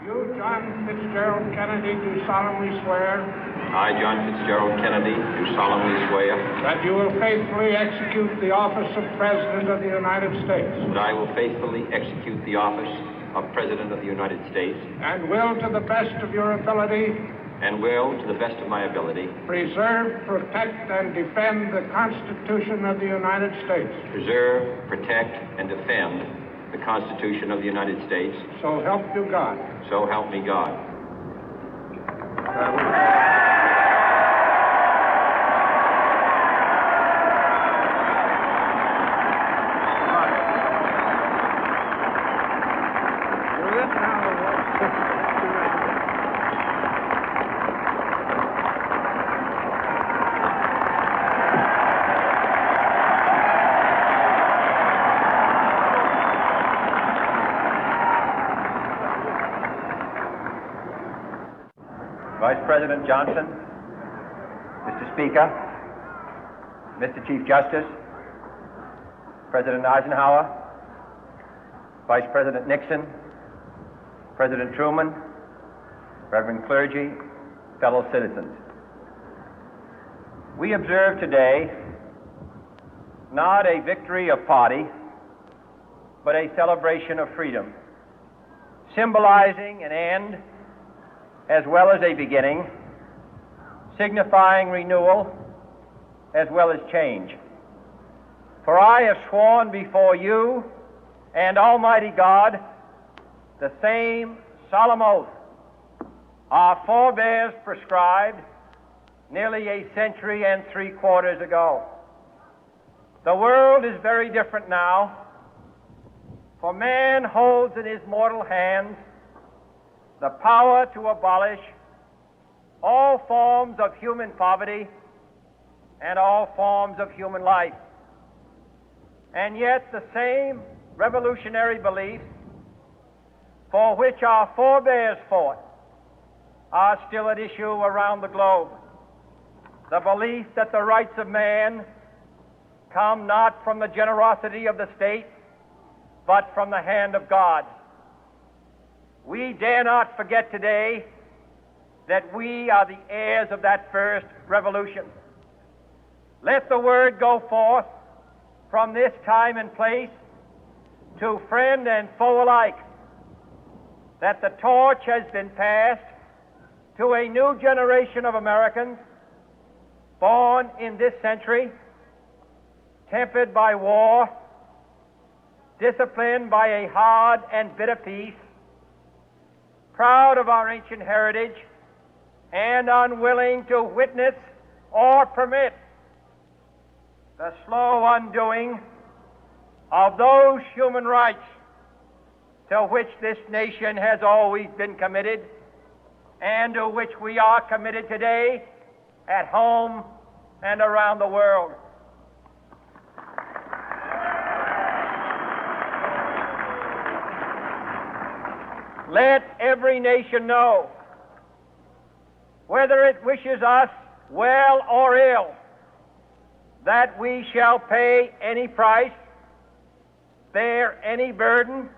You, John Fitzgerald Kennedy, do solemnly swear. I, John Fitzgerald Kennedy, do solemnly swear. That you will faithfully execute the office of President of the United States. That I will faithfully execute the office of President of the United States. And will, to the best of your ability. And will, to the best of my ability. Preserve, protect, and defend the Constitution of the United States. Preserve, protect, and defend the Constitution of the United States. So help you God. So help me God. Vice President Johnson, Mr. Speaker, Mr. Chief Justice, President Eisenhower, Vice President Nixon, President Truman, Reverend clergy, fellow citizens. We observe today not a victory of party, but a celebration of freedom, symbolizing an end as well as a beginning, signifying renewal as well as change. For I have sworn before you and Almighty God the same solemn oath our forebears prescribed nearly a century and 3/4 ago. The world is very different now, for man holds in his mortal hands the power to abolish all forms of human poverty and all forms of human life. And yet the same revolutionary beliefs for which our forebears fought are still at issue around the globe. The belief that the rights of man come not from the generosity of the state, but from the hand of God. We dare not forget today that we are the heirs of that first revolution. Let the word go forth from this time and place to friend and foe alike that the torch has been passed to a new generation of Americans born in this century, tempered by war, disciplined by a hard and bitter peace, proud of our ancient heritage, and unwilling to witness or permit the slow undoing of those human rights to which this nation has always been committed and to which we are committed today at home and around the world. Let every nation know, whether it wishes us well or ill, that we shall pay any price, bear any burden,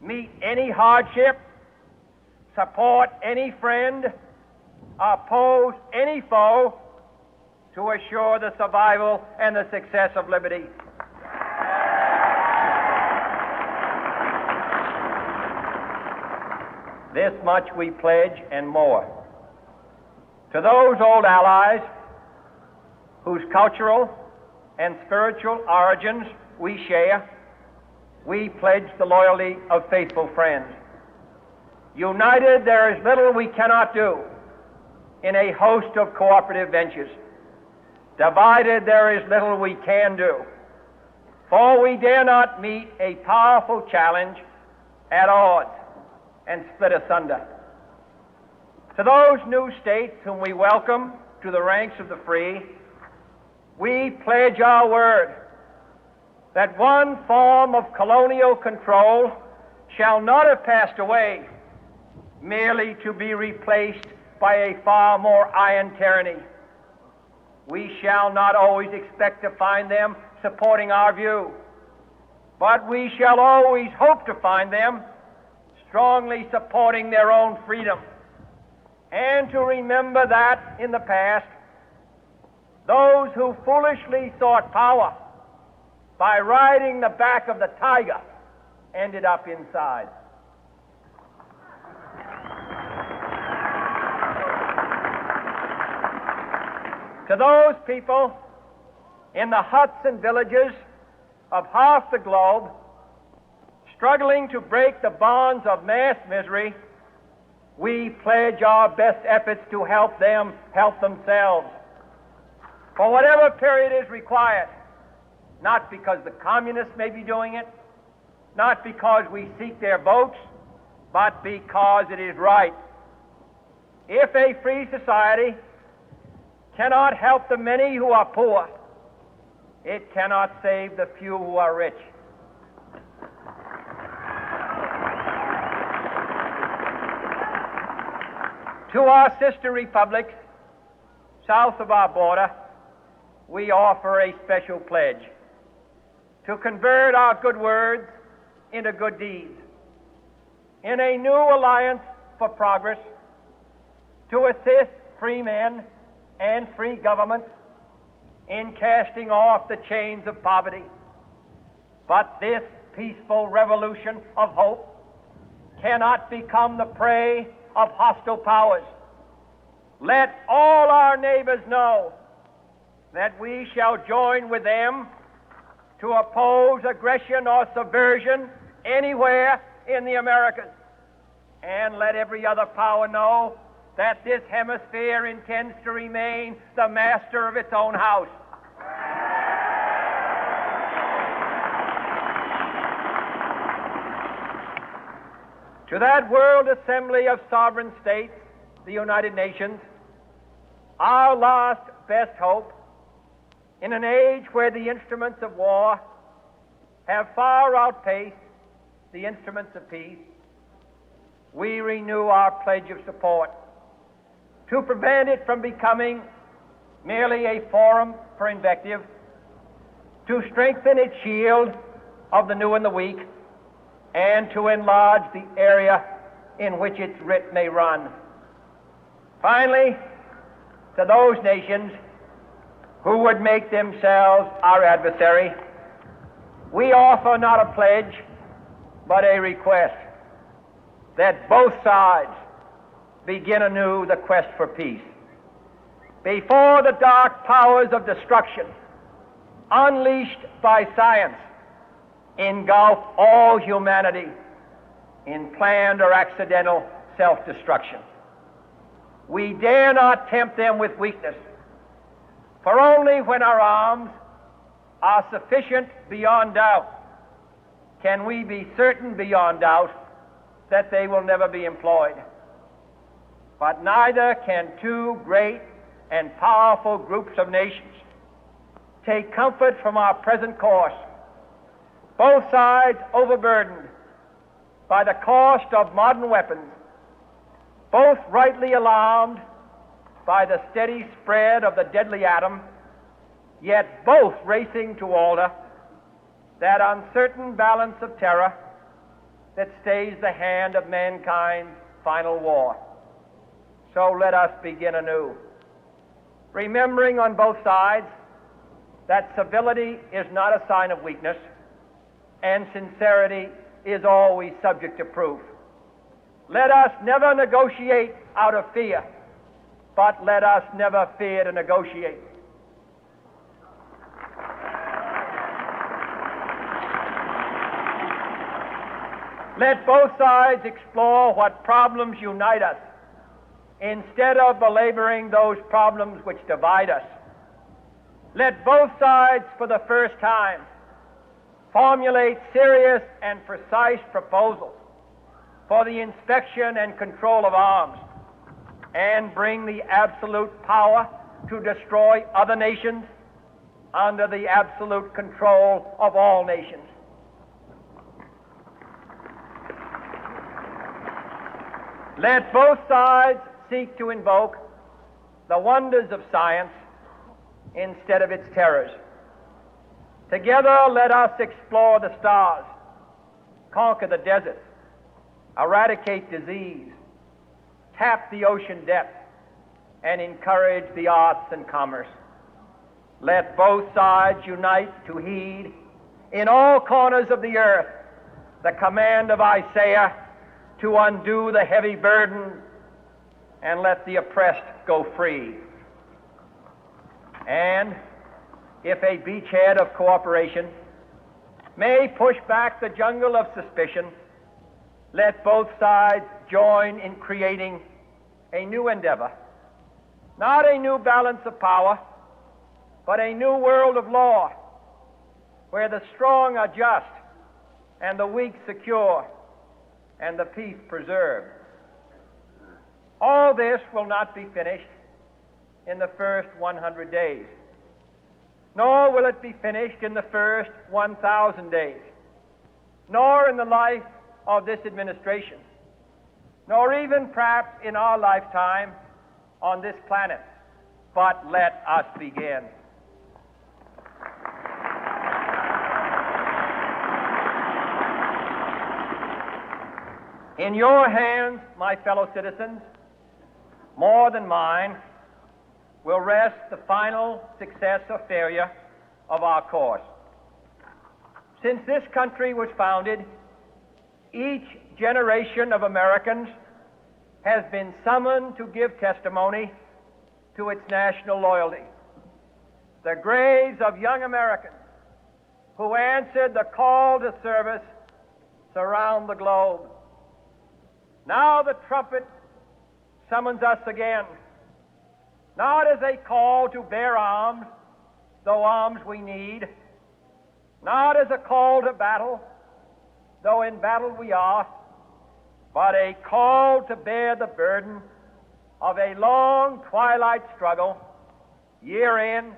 meet any hardship, support any friend, oppose any foe to assure the survival and the success of liberty. This much we pledge and more. To those old allies whose cultural and spiritual origins we share, we pledge the loyalty of faithful friends. United, there is little we cannot do in a host of cooperative ventures. Divided, there is little we can do, for we dare not meet a powerful challenge at odds and split asunder. To those new states whom we welcome to the ranks of the free, we pledge our word that one form of colonial control shall not have passed away, merely to be replaced by a far more iron tyranny. We shall not always expect to find them supporting our view, but we shall always hope to find them strongly supporting their own freedom, and to remember that in the past, those who foolishly sought power by riding the back of the tiger ended up inside. To those people in the huts and villages of half the globe struggling to break the bonds of mass misery, we pledge our best efforts to help them help themselves for whatever period is required, not because the communists may be doing it, not because we seek their votes, but because it is right. If a free society cannot help the many who are poor, it cannot save the few who are rich. To our sister republics south of our border, we offer a special pledge to convert our good words into good deeds, in a new alliance for progress, to assist free men and free governments in casting off the chains of poverty. But this peaceful revolution of hope cannot become the prey of hostile powers. Let all our neighbors know that we shall join with them to oppose aggression or subversion anywhere in the Americas. And let every other power know that this hemisphere intends to remain the master of its own house. To that World Assembly of Sovereign States, the United Nations, our last best hope, in an age where the instruments of war have far outpaced the instruments of peace, we renew our pledge of support to prevent it from becoming merely a forum for invective, to strengthen its shield of the new and the weak, and to enlarge the area in which its writ may run. Finally, to those nations who would make themselves our adversary, we offer not a pledge, but a request that both sides begin anew the quest for peace. Before the dark powers of destruction, unleashed by science, engulf all humanity in planned or accidental self-destruction, we dare not tempt them with weakness, for only when our arms are sufficient beyond doubt can we be certain beyond doubt that they will never be employed. But neither can two great and powerful groups of nations take comfort from our present course, both sides overburdened by the cost of modern weapons, both rightly alarmed by the steady spread of the deadly atom, yet both racing to alter that uncertain balance of terror that stays the hand of mankind's final war. So let us begin anew, remembering on both sides that civility is not a sign of weakness, and sincerity is always subject to proof. Let us never negotiate out of fear, but let us never fear to negotiate. Let both sides explore what problems unite us, instead of belaboring those problems which divide us. Let both sides, for the first time, formulate serious and precise proposals for the inspection and control of arms, and bring the absolute power to destroy other nations under the absolute control of all nations. Let both sides seek to invoke the wonders of science instead of its terrors. Together, let us explore the stars, conquer the deserts, eradicate disease, tap the ocean depth, and encourage the arts and commerce. Let both sides unite to heed in all corners of the earth the command of Isaiah to undo the heavy burden and let the oppressed go free. And if a beachhead of cooperation may push back the jungle of suspicion, let both sides join in creating a new endeavor, not a new balance of power, but a new world of law, where the strong are just and the weak secure and the peace preserved. All this will not be finished in the first 100 days, nor will it be finished in the first 1,000 days, nor in the life of this administration, nor even perhaps in our lifetime on this planet. But let us begin. In your hands, my fellow citizens, more than mine, will rest the final success or failure of our course. Since this country was founded, each generation of Americans has been summoned to give testimony to its national loyalty. The graves of young Americans who answered the call to service surround the globe. Now the trumpet summons us again, not as a call to bear arms, though arms we need, not as a call to battle, though in battle we are, but a call to bear the burden of a long twilight struggle, year in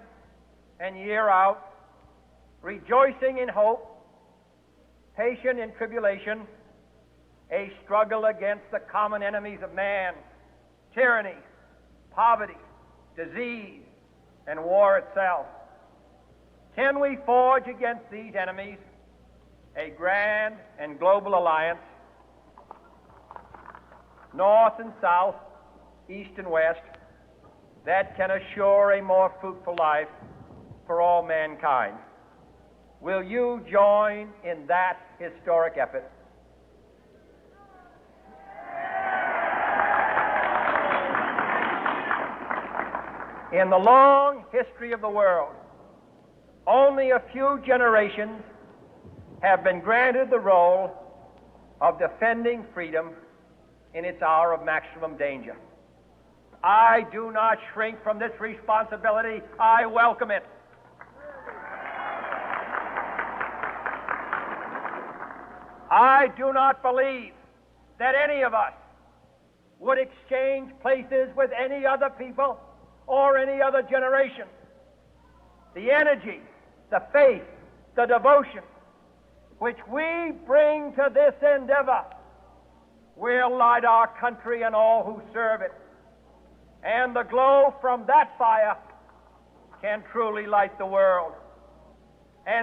and year out, rejoicing in hope, patient in tribulation, a struggle against the common enemies of man, tyranny, poverty, disease, and war itself. Can we forge against these enemies a grand and global alliance, north and south, east and west, that can assure a more fruitful life for all mankind? Will you join in that historic effort? In the long history of the world, only a few generations have been granted the role of defending freedom in its hour of maximum danger. I do not shrink from this responsibility. I welcome it. I do not believe that any of us would exchange places with any other people or any other generation. The energy, the faith, the devotion which we bring to this endeavor will light our country and all who serve it. And the glow from that fire can truly light the world.